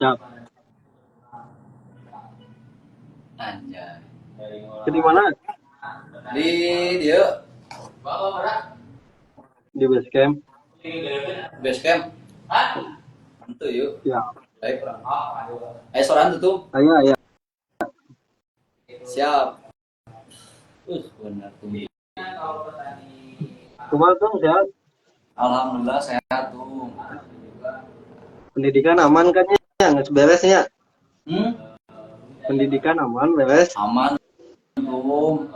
Ya, Anjay. ke di mana? Di dia Di base camp. base camp. Itu yuk. Ya, Baik. Soran tuh. ayah, ayah. Siap. Benar tuh. Kemarin tuh sehat. Alhamdulillah sehat tuh. Pendidikan aman kan ya? Nggak beresnya. Hmm? Pendidikan aman, beres. Aman belum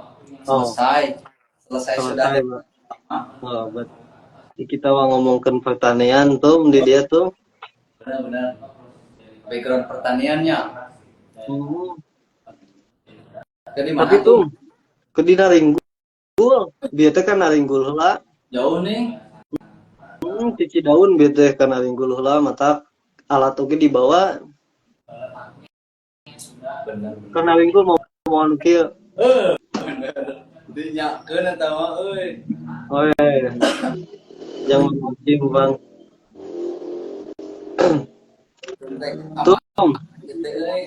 Oh, selesai. Selesai sudah selesai, dari Mbak. pertama. Oh, berarti kita mau ngomongin pertanian tuh di dia tuh. Benar-benar background pertaniannya. Hmm. Jadi Tapi mana tuh tuh? ke di Naringgul. Dia teh kan Naringgul lah. Jauh nih. Cici daun dia teh kan Naringgul lah. Mata alat oke dibawa. Kan Benar-benar. Naringgul mau mau kieu. Benar. Dinyakeun eta mah euy. Oh, iya. Jangan mancing, Bang. Teh Tuh, aman gitu euy.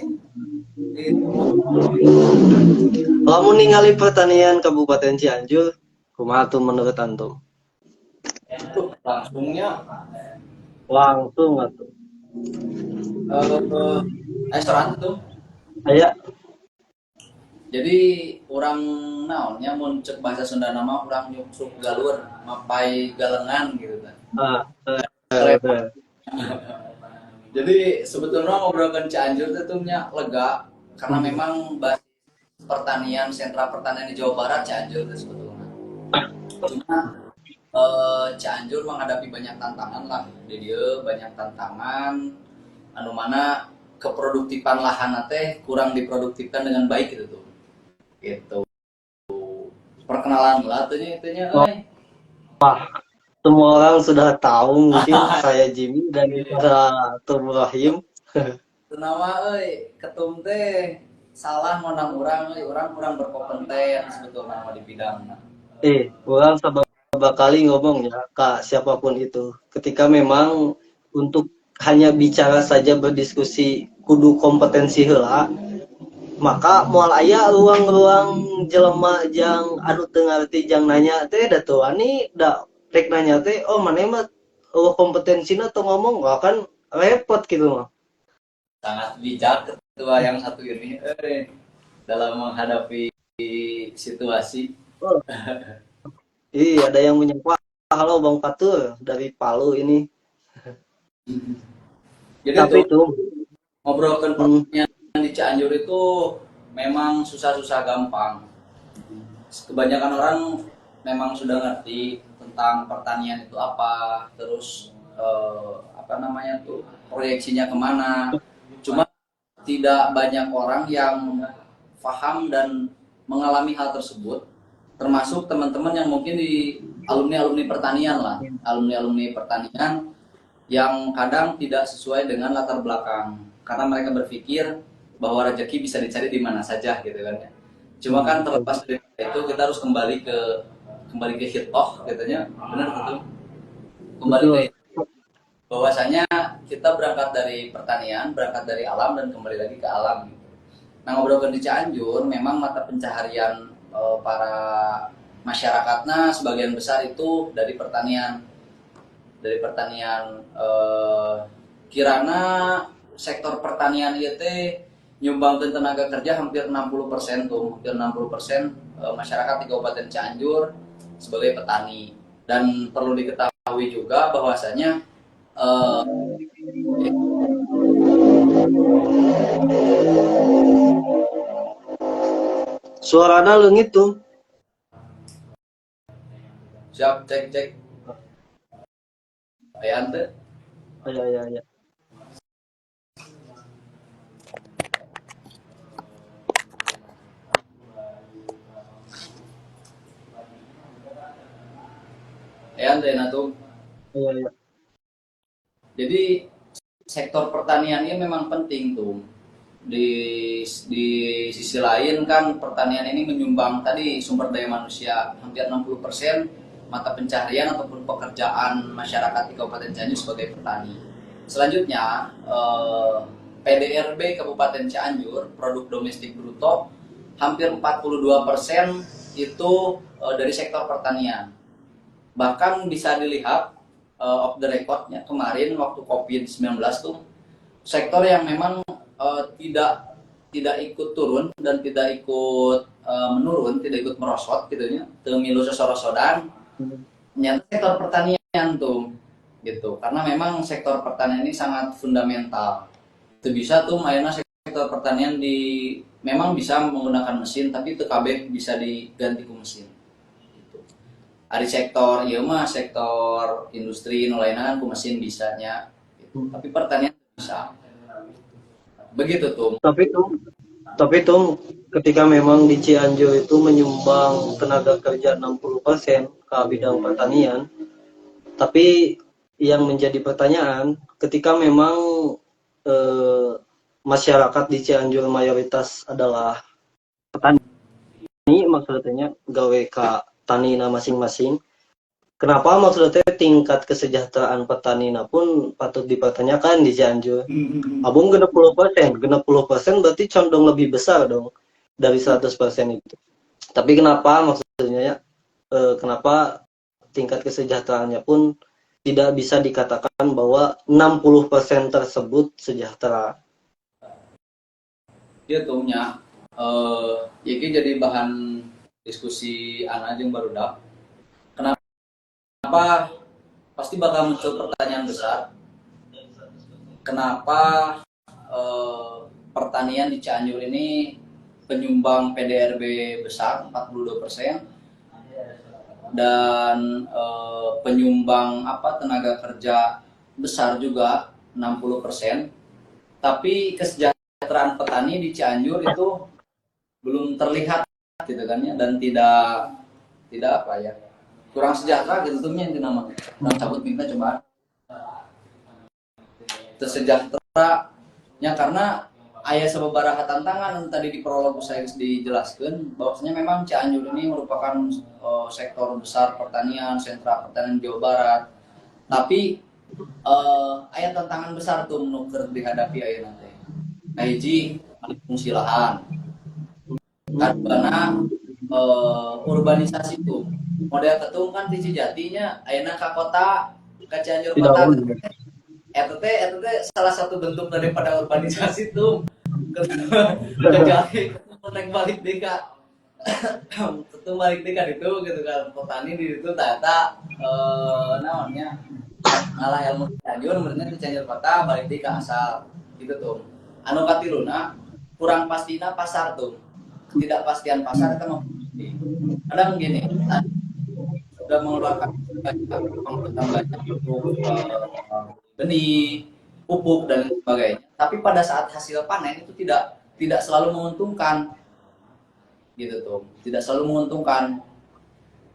kamu ningali pertanian Kabupaten Cianjur, kumaha tuh menurut antum? Langsungnya Langsung atuh. restoran tuh. Aya, Jadi orang naonnya mun cek bahasa Sunda nama orang nyuksuk galur mapai galengan gitu kan. ah, Keren. betul. Jadi sebetulnya ngobrolkan Cianjur itu nya lega karena Hmm. memang basis pertanian sentra pertanian di Jawa Barat Cianjur itu sebetulnya. Cuma Cianjur menghadapi banyak tantangan lah. Di dia banyak tantangan anu mana keproduktifan lahan teh kurang diproduktifkan dengan baik gitu tuh. Gitu. Perkenalan lah itunya Oh, semua orang sudah tahu mungkin saya Jimmy dan Tum Rahim. Tenawa ketum teh salah menang orang orang kurang berkompeten sebetulnya mah di bidangna. Orang beberapa kali ngomong ya ke siapapun itu. Ketika memang untuk hanya bicara saja berdiskusi kudu kompetensi heula, maka moal aya ruang-ruang jelema jang anu teu ngarti jang nanya teh da tuh ani da rek nanya teh oh maneh mah kompetensina tuh ngomong nggak kan repot gitu mah. Sangat bijak ketua yang satu ini dalam menghadapi situasi. Oh, ada yang menyapa halo Bang Fatur dari Palu ini. Jadi Tapi tuh tuh ngobrolkan hmm, pertanian di Cianjur itu memang susah-susah gampang. Kebanyakan orang memang sudah ngerti tentang pertanian itu apa, terus apa namanya tuh proyeksinya kemana. Cuma tidak banyak orang yang paham dan mengalami hal tersebut, termasuk teman-teman yang mungkin di alumni-alumni pertanian lah, alumni-alumni pertanian yang kadang tidak sesuai dengan latar belakang, karena mereka berpikir bahwa rezeki bisa dicari di mana saja gitu kan ya. Cuma kan terlepas dari itu kita harus kembali ke hitoh katanya, benar gitu. Kembali ke betul. bahwasanya kita berangkat dari pertanian, berangkat dari alam dan kembali lagi ke alam. Nah ngobrolkan di Cianjur, memang mata pencaharian para masyarakatnya sebagian besar itu dari pertanian, kirana sektor pertanian itu nyumbangkan tenaga kerja hampir 60% tuh, hampir 60% masyarakat di Kabupaten Cianjur sebagai petani. Dan perlu diketahui juga bahwasanya eh, Suarana leungit tuh. siap cek cek ayam teh Ya ya ya. ayam teh nah tuh. Ya ya. Jadi sektor pertanian ini memang penting tuh. Di sisi lain kan pertanian ini menyumbang tadi sumber daya manusia hampir 60% mata pencaharian ataupun pekerjaan masyarakat di Kabupaten Cianjur sebagai petani. Selanjutnya PDRB Kabupaten Cianjur, produk domestik bruto, hampir 42% itu dari sektor pertanian. Bahkan bisa dilihat off the record-nya kemarin waktu COVID-19 tuh, sektor yang memang tidak ikut turun dan tidak ikut menurun, tidak ikut merosot gitu ya, milu sesorosodan, nyata sektor pertanian tuh gitu, karena memang sektor pertanian ini sangat fundamental. Itu bisa tuh mainnya sektor pertanian memang bisa menggunakan mesin, tapi TKB bisa diganti ke mesin gitu. Ada sektor iya mah sektor industri nulaina kan ku mesin bisanya gitu. Tapi pertanian bisa begitu tuh. Tapi tuh ketika memang di Cianjur itu menyumbang tenaga kerja 60% ke bidang pertanian, tapi yang menjadi pertanyaan, ketika memang masyarakat di Cianjur mayoritas adalah petani, maksudnya gawe ka tanina masing-masing, kenapa maksudnya tingkat kesejahteraan petani pun patut dipertanyakan di Cianjur? Abang genep 10%, genep 10% berarti condong lebih besar dong dari 100% itu. Tapi kenapa maksudnya kenapa tingkat kesejahteraannya pun tidak bisa dikatakan bahwa 60% tersebut sejahtera? Dia tuhnya jadi bahan diskusi anak yang baru dak. Kenapa pasti bakal muncul pertanyaan besar? Kenapa pertanian di Cianjur ini penyumbang PDRB besar 42%, dan penyumbang tenaga kerja besar juga 60%, tapi kesejahteraan petani di Cianjur itu belum terlihat gitu kan ya, dan tidak kurang sejahtera gitu tuh yang namanya. Nah, cabut minta coba tersejahteranya karena ayah sababaraha tantangan tadi di prolog saya dijelaskan bahwasanya memang Cianjur ini merupakan sektor besar pertanian, sentra pertanian Jawa Barat. Tapi ayah tantangan besar tuh menukar dihadapi ayah nanti. Hiji fungsi lahan. Karena urbanisasi tuh model ketung kan di Cijatinya ayana ke kota ke Cianjur kota. RT salah satu bentuk daripada urbanisasi tuh kecuali naik balik deka ketemu balik deka itu gitu kan, petani di itu ternyata namanya ngalah ilmu Cianjur benernya di Cianjur kota balik deka asal gitu tuh. Anu katiluna kurang pastinya pasar tuh, ketidakpastian pasar kan kadang gini sudah mengeluarkan banyak untuk benih, pupuk dan sebagainya. Tapi pada saat hasil panen itu tidak selalu menguntungkan, gitu tuh, tidak selalu menguntungkan.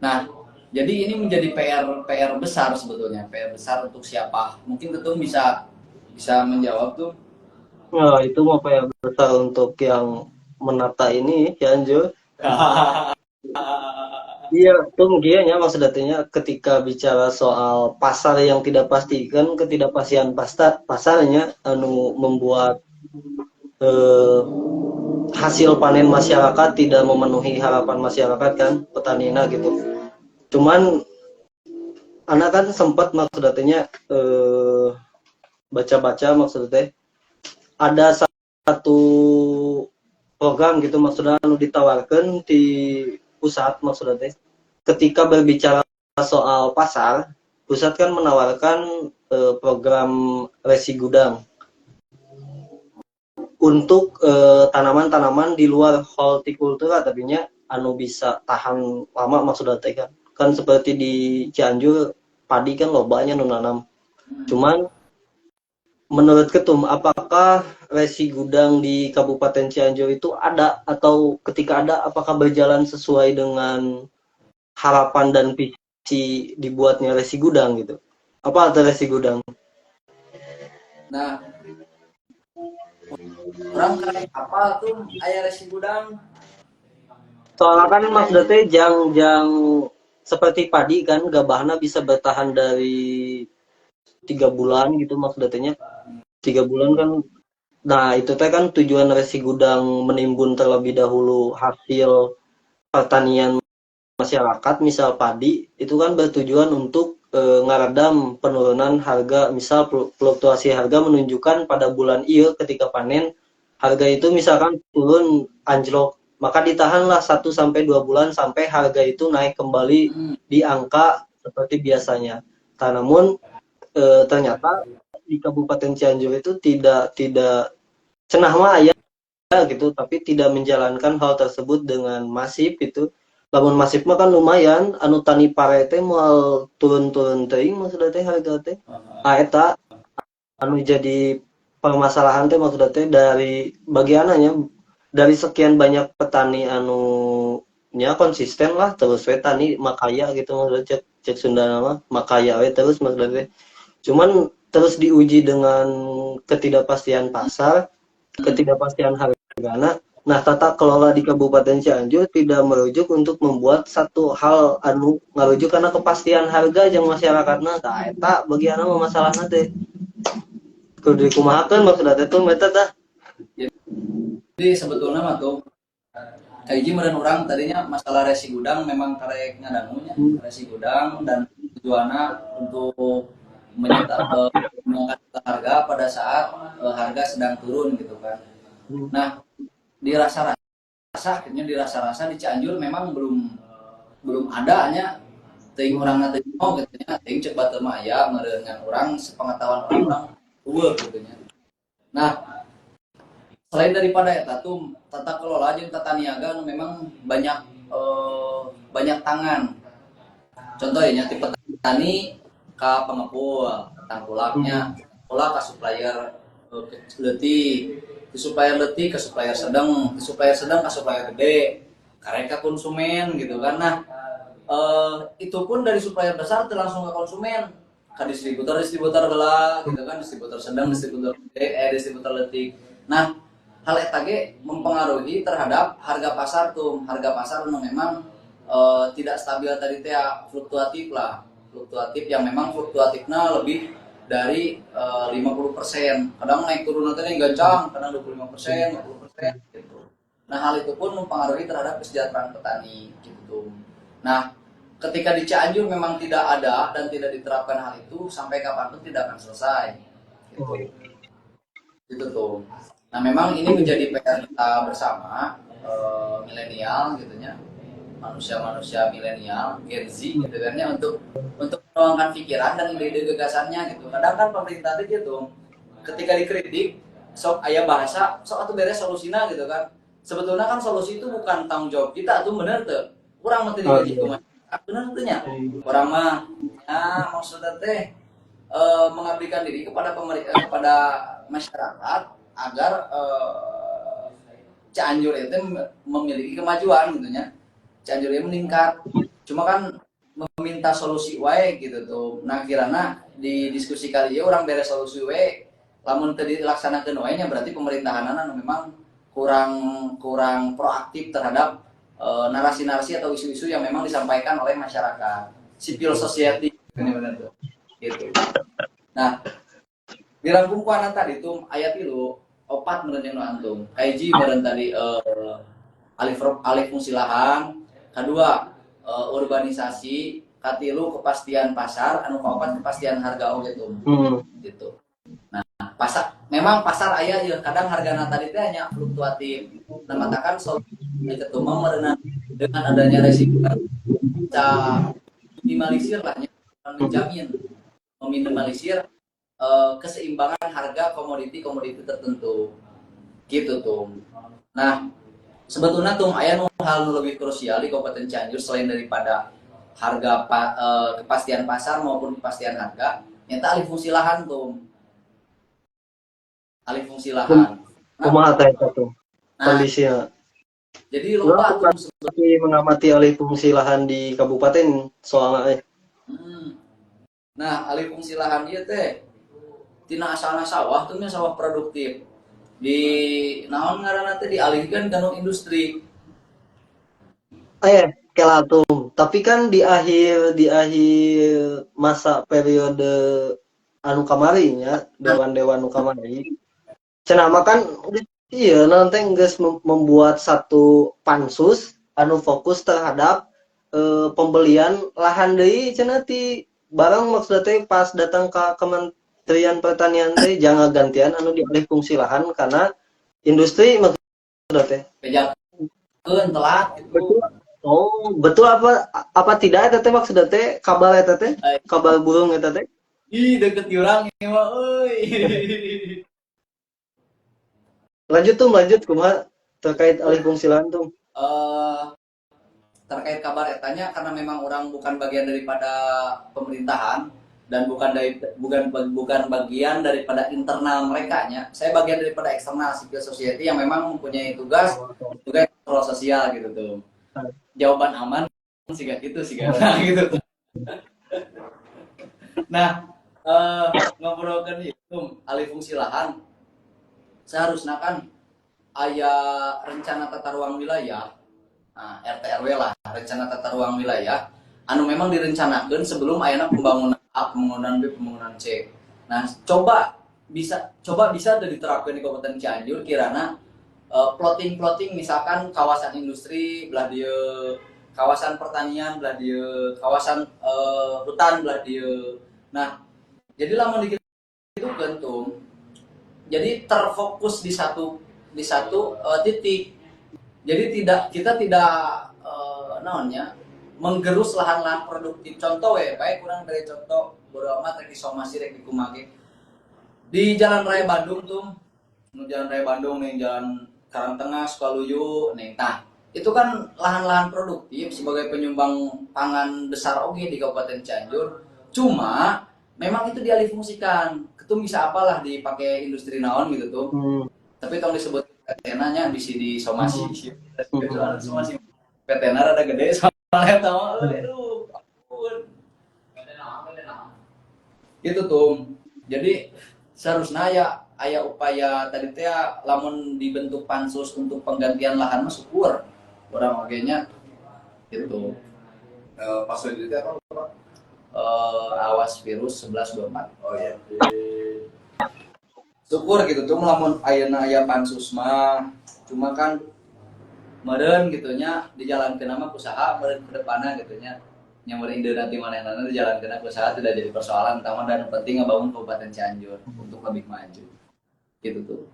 Nah, jadi ini menjadi PR besar sebetulnya, PR besar untuk siapa? Mungkin Ketum bisa menjawab tuh. Nah, itu mau PR besar untuk yang menata ini Cianjur. Iya, itu mungkin ya maksudnya ketika bicara soal pasar yang tidak pasti, kan ketidakpastian pasarnya membuat hasil panen masyarakat tidak memenuhi harapan masyarakat kan, petanina gitu. Cuman anak kan sempat maksudnya baca-baca maksudnya ada satu program gitu maksudnya ditawarkan di pusat maksudnya. Ketika berbicara soal pasar, pusat kan menawarkan program resi gudang untuk tanaman-tanaman di luar hortikultura, tapinya anu bisa tahan lama maksudnya kan seperti di Cianjur padi kan lobanya nu nanam. Cuman menurut Ketum, apakah resi gudang di Kabupaten Cianjur itu ada, atau ketika ada apakah berjalan sesuai dengan harapan dan visi dibuatnya resi gudang gitu? Apa arti resi gudang? Nah, orang kayak apa tuh ayah resi gudang? Soalnya kan maksudnya jang seperti padi kan gabahna bisa bertahan dari 3 bulan gitu maksudnya. 3 bulan kan Nah, itu teh kan tujuan resi gudang menimbun terlebih dahulu hasil pertanian masyarakat, misal padi, itu kan bertujuan untuk ngaredam penurunan harga, misal fluktuasi harga menunjukkan pada bulan iya ketika panen, harga itu misalkan turun anjlok, maka ditahanlah 1 sampai 2 bulan sampai harga itu naik kembali Hmm. di angka seperti biasanya. Nah, namun ternyata di Kabupaten Cianjur itu tidak cenah mah aya gitu, tapi tidak menjalankan hal tersebut dengan masif itu. Lamun masif mah kan lumayan, anu tani pare teh moal turun-turun teuing maksudna teh harga teh. Eta anu jadi permasalahan teh maksudna teh dari bagiananya dari sekian banyak petani anu nya konsisten lah terus we tani makaya gitu maksudnya cek cek Sunda mah makaya we terus maksudnya teh. Cuman terus diuji dengan ketidakpastian pasar, ketidakpastian harga. Nah, tata kelola di Kabupaten Cianjur tidak merujuk untuk membuat satu hal anu ngarujuk karena kepastian harga yang masyarakatna. Nah, eta bagianna mah masalahna teh. Kudu dikumahakeun maksudna teh tuh eta tah. Jadi sebetulnya mah tuh kayak hiji meureun urang tadinya masalah resi gudang memang karek ngadangunya resi gudang dan tujuanna untuk mengangkat harga pada saat harga sedang turun gitu kan. Nah, dirasa-rasa akhirnya dirasa-rasa di Cianjur memang belum adanya teuing urangna teh mau gitu nya teuing cek batur mah aya meureun ngan urang sepengetahuan urang eueuh gitu nya. Nah, selain daripada eta tuh tata kelola jeung tata niaga memang banyak banyak tangan. Contoh ya tipe petani ka pengepul, tangkulaknya, pola ka supplier leutik, ke supplier leutik ke supplier sedang, ke supplier sedang ke supplier gede, karek ka konsumen gitu kan. Nah, itu pun dari supplier besar teu langsung ke konsumen, ka distributor heula gitu kan, distributor sedang, distributor gede, distributor leutik. Nah, hal eta ge mempengaruhi terhadap harga pasar tuh. Harga pasar memang tidak stabil tadi teh fluktuatif lah. Fluktuatif yang memang fluktuatifnya lebih dari 50%. Kadang naik turun nanti gancang, kadang 25%, 50% gitu. Nah, hal itu pun mempengaruhi terhadap kesejahteraan petani gitu. Nah, ketika di Cianjur memang tidak ada dan tidak diterapkan hal itu, sampai kapanpun tidak akan selesai. Gitu. Itu tuh. Nah, memang ini menjadi PR kita bersama milenial gitunya, manusia-manusia milenial, Gen Z gitu kan ya, untuk menuangkan pikiran dan ide-ide gagasannya gitu. Kadang kan pemerintah itu gitu, ketika dikritik, sok aya bahasa, sok atuh beres solusina gitu kan. Sebetulnya kan solusi itu bukan tanggung jawab kita, tuh bener tuh. Kurang mah teu digaji ku masyarakat, bener tuh nya. Urang mah ya maksudnya teh mengabdikan diri kepada kepada masyarakat agar Cianjur itu memiliki kemajuan gitu ya. Cianjur itu meningkat. Cuma kan meminta solusi wae gitu tuh. Nah, kirana di diskusi kali ya orang beres solusi wae lamun teu dilaksanakeun wae nya berarti pemerintahanana memang kurang proaktif terhadap narasi-narasi atau isu-isu yang memang disampaikan oleh masyarakat. Civil society ini benar tuh. Gitu. Nah, dirangkum ku anak tadi tuh ayat itu opat meureun yang antum. Kaiji meureun tadi alih fungsi lahan, kedua urbanisasi, katilu kepastian pasar, anu kaopat kepastian harga oge tuh. Gitu. Nah, memang pasar aya ya kadang hargana tadi teh hanya fluktuatif. Nah, matakan solusi ketumang meureun dengan adanya resiko bisa minimalisir lah menjamin meminimalisir keseimbangan harga komoditi tertentu gitu tuh. Nah, sebetulnya tuh aya hal lebih krusial di Kabupaten Cianjur selain daripada harga kepastian pasar maupun kepastian harga, nyata alih fungsi lahan tuh. Alih fungsi lahan. Kumaha teh eta tuh kondisinya? Jadi lupa tuh seperti mengamati alih fungsi lahan di kabupaten soalnya. Nah, alih fungsi lahan ieu teh tina asalna sawah tuh sawah produktif. Di naon ngaranna teh dialihkeun ka industri. Kelatum. Tapi kan di akhir masa periode anu kamari nya, dewan-dewan nu kamari cenah mah kan iya nanti geus membuat satu pansus anu fokus terhadap pembelian lahan deui cenah ti barang maksudnya teh pas datang ke Kementerian Pertanian teh jangan gantian anu dialih fungsi lahan karena industri maksudnya teh. Bejakeun telat Betul. gitu. Oh, betul apa tidak eta teh maksudnya teh kabar eta teh? Eh, Kabar burung eta teh? ih deket di urang ieu mah euy. Lanjut kumaha terkait alih fungsi lahan tuh. Eh, terkait kabar etanya karena memang orang bukan bagian daripada pemerintahan dan bukan bagian daripada internal mereka nya. Saya bagian daripada eksternal civil society yang memang mempunyai tugas kontrol sosial gitu tuh. Jawaban aman sih gak gitu sih gak gitu tuh. Nah, ngobrolkan itu alih fungsi lahan seharusnya kan aya rencana tata ruang wilayah. Nah, RTRW lah, rencana tata ruang wilayah anu memang direncanakan sebelum ayana pembangunan A, pembangunan B, pembangunan C. Nah, coba bisa diterapkan di Kabupaten Cianjur kirana plotting misalkan kawasan industri belah dia, kawasan pertanian belah dia, kawasan hutan belah dia. Nah, jadi lamun itu gentung. Jadi terfokus di satu titik. Jadi kita tidak namanya menggerus lahan-lahan produktif. Contoh baik kurang dari contoh bodo amat rek disomasi rek dikumage. Di Jalan Raya Bandung tuh, Jalan Raya Bandung nih Jalan Karangtengah, Sukaluyu, nih. Nah, itu kan lahan-lahan produktif sebagai penyumbang pangan besar oke di Kabupaten Cianjur. Cuma memang itu dialihfungsikan. Ketum bisa apalah dipakai industri naon gitu tuh. Tapi tong disebut PTN-nya bisa disomasi somasi PTN ada gede soalnya tahu aduh ampun itu tuh jadi seharusnya aya upaya tadi teh lamun dibentuk pansus untuk penggantian lahan mah syukur orang ogenya gitu Pasal itu apa? awas virus 1124 Oh ya. syukur gitu tuh lamun aya pansus mah cuma kan meureun gitunya dijalankeun nama usaha meureun ke depanna gitunya nya meureun nanti manehna dijalankeun usaha tidak jadi persoalan utama dan penting ngebangun Kabupaten Cianjur untuk lebih maju gitu tuh.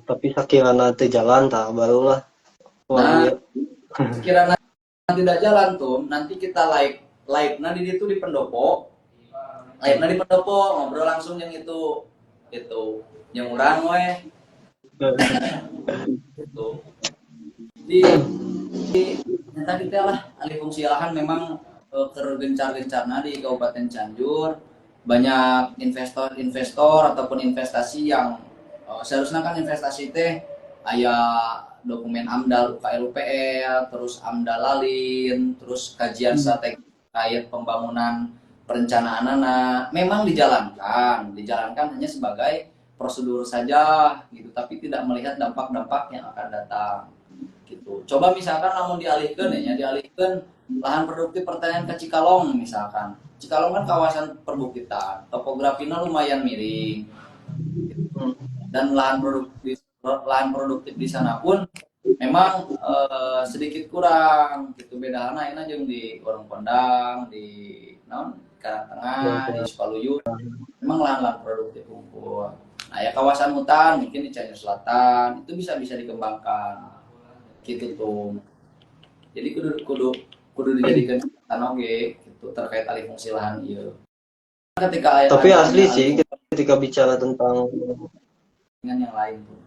Tapi sakirana teu jalan tah barulah Nah, sekiranya tidak jalan tuh nanti kita live di itu di pendopo ngobrol langsung yang itu yang urang weh gitu. di tadi teh lah alih fungsi lahan memang gencar-gencarna di Kabupaten Cianjur banyak investor ataupun investasi yang seharusnya kan investasi teh aya dokumen AMDAL UKL UPL terus AMDAL Lalin terus kajian strategi terkait pembangunan perencanaan anak memang dijalankan hanya sebagai prosedur saja gitu tapi tidak melihat dampak-dampak yang akan datang gitu. Coba misalkan namun dialihkan lahan produktif pertanian ke Cikalong misalkan. Cikalong kan kawasan perbukitan, topografinya lumayan miring. Gitu. Dan lahan produktif di sana pun memang sedikit kurang gitu bedana enak jeung di Warung Pondang, di Karangtengah, di Sukaluyu. Memang lahan-lahan produktif unggul. Nah, ya kawasan hutan mungkin di Cianjur Selatan itu bisa dikembangkan. Gitu tuh. Jadi kudu dijadikan catatan oge gitu terkait alih fungsi lahan ieu. Ketika tapi asli sih ketika bicara tentang dengan yang lain tuh.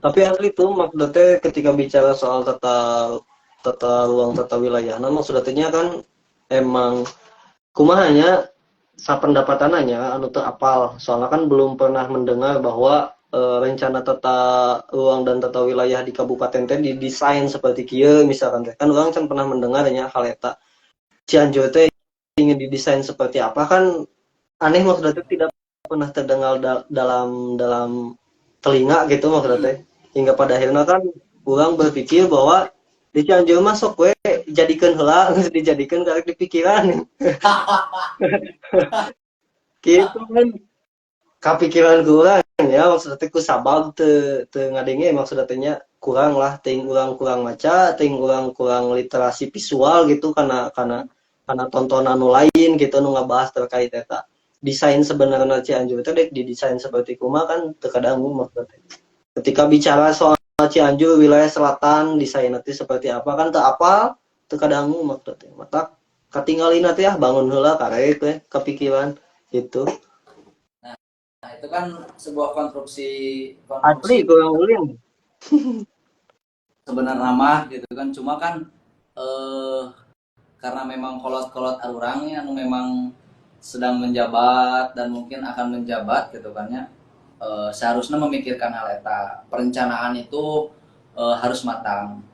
Tapi asli tuh maksudnya ketika bicara soal tata ruang tata wilayah nah maksudnya kan emang kumahanya sapendapatannya anu teu apal soalnya kan belum pernah mendengar bahwa rencana tata ruang dan tata wilayah di kabupaten teh didesain seperti kieu misalkan teh kan orang kan pernah mendengarnya hal eta Cianjur teh ingin didesain seperti apa kan aneh maksudnya tidak pernah terdengar dalam telinga gitu maksudnya teh hingga pada akhirnya kan orang berpikir bahwa di Cianjur mah sok we jadikeun heula dijadikeun karek di pikiran gitu kapikiran kurang ya maksudnya ku sabab te ngadenge maksudnya teh nya kurang lah ting kurang maca ting kurang literasi visual gitu karena tontonan nu lain gitu nu ngabahas terkait eta desain sebenarnya Cianjur teh dek didesain seperti kumaha kan teu kadangu maksudnya teh. Ketika bicara soal Cianjur wilayah selatan desain nanti seperti apa kan teu apal teu kadangu maksudnya teh. Mata katinggalin teh bangun heula karek teh kepikiran gitu. Nah, itu kan sebuah Asli kurang ulin. sebenarnya mah gitu kan. Cuma kan karena memang kolot-kolot arurangnya anu memang sedang menjabat dan mungkin akan menjabat gitu kan ya. Seharusnya memikirkan hal eta. Perencanaan itu harus matang.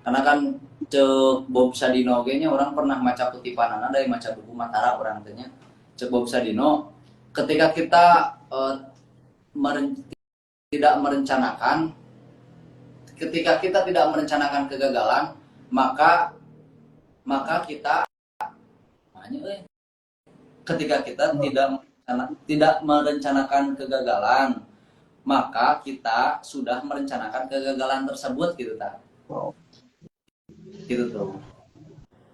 Karena kan cek Bob Sadino ge nya orang pernah maca kutipanana dari maca buku Matara orang teh nya. Cek Bob Sadino ketika kita tidak merencanakan, ketika kita tidak merencanakan kegagalan, maka kita ketika kita tidak merencanakan kegagalan, maka kita sudah merencanakan kegagalan tersebut gitu tak? Gitu tuh.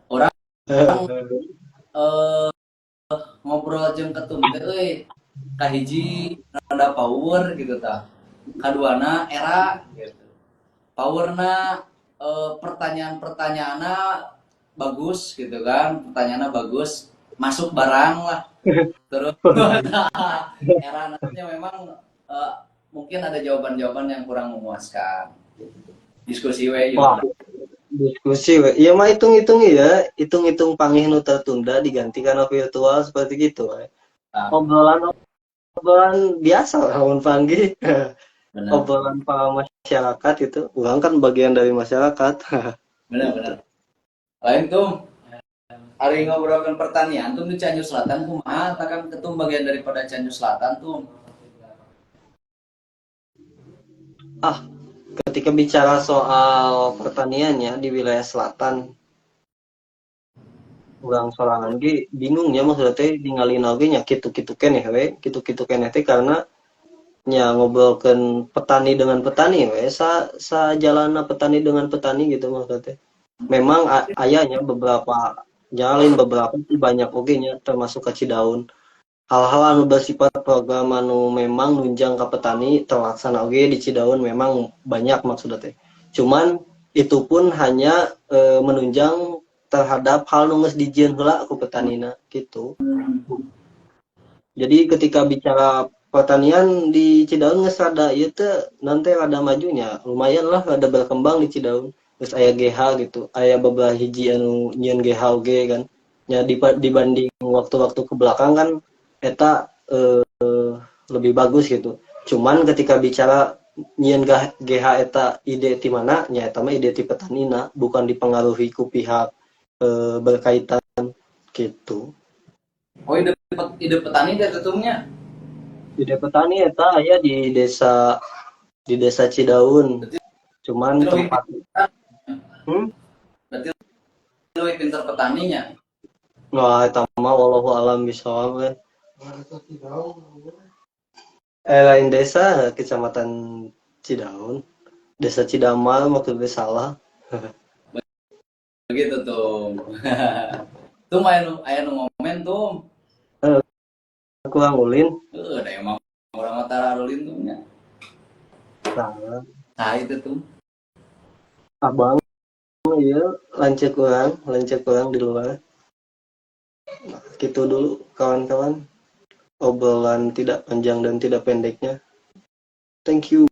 Orang ngobrol jeung ketum teh euy kahiji rada power gitu tah. Kaduana era gitu. Powerna pertanyaan-pertanyaanna bagus gitu kan. Pertanyaanna bagus, masuk barang lah. Terus era nantinya memang mungkin ada jawaban-jawaban yang kurang memuaskan. Diskusi we Diskusi we. Iya mah hitung-hitung ya, hitung-hitung pangih nu tertunda diganti karena virtual seperti gitu we. Obrolan biasa lamun panggil. Obrolan para masyarakat itu. Urang kan bagian dari masyarakat. Benar. Lain tuh hari ngobrolkan pertanian tuh di Cianjur Selatan kumaha kan ketum bagian daripada Cianjur Selatan tuh. Ketika bicara soal pertaniannya di wilayah selatan, urang sorangan ge bingung ya maksudnya teh ningali oge nya kitu-kitu keneh we, kitu-kitu keneh teh karena nya ngobrolkeun petani dengan petani we, sajalana petani dengan petani gitu maksudnya teh. Memang ayahnya beberapa jalin beberapa sih banyak oge nya termasuk ka Cidaun. Hal-hal anu bersifat program anu memang nunjang ke petani terlaksana oge di Cidaun memang banyak maksudnya teh. Cuman itu pun hanya menunjang terhadap hal nu geus dijieun heula ku petanina gitu. Jadi ketika bicara pertanian di Cidaun geus rada ieu teh nanti rada majunya. Lumayan lah rada berkembang di Cidaun. Terus aya GH gitu. Aya beberapa hiji anu nyieun GH oge kan. Ya dibanding waktu-waktu ke belakang kan eta lebih bagus gitu. Cuman ketika bicara nyieun GH eta ide ti mana nya eta mah ide ti petanina bukan dipengaruhi ku pihak berkaitan gitu. Oh ide petani teh ketumnya. Ide petani eta aya di desa Cidaun. Cuman tempat Berarti lu pinter petaninya. wah eta mah wallahu alam bisawab kan. Lain desa kecamatan Cidaun, desa Cidamal maksudnya salah. Begitu tuh. Tuh aya nu momen tuh. Kurang ulin. Da emang orang Matara ulin tuh nya. Salah. Nah itu tuh. Abang iya lanjut kurang di luar. Nah, gitu dulu kawan-kawan. Obrolan tidak panjang dan tidak pendeknya. Thank you.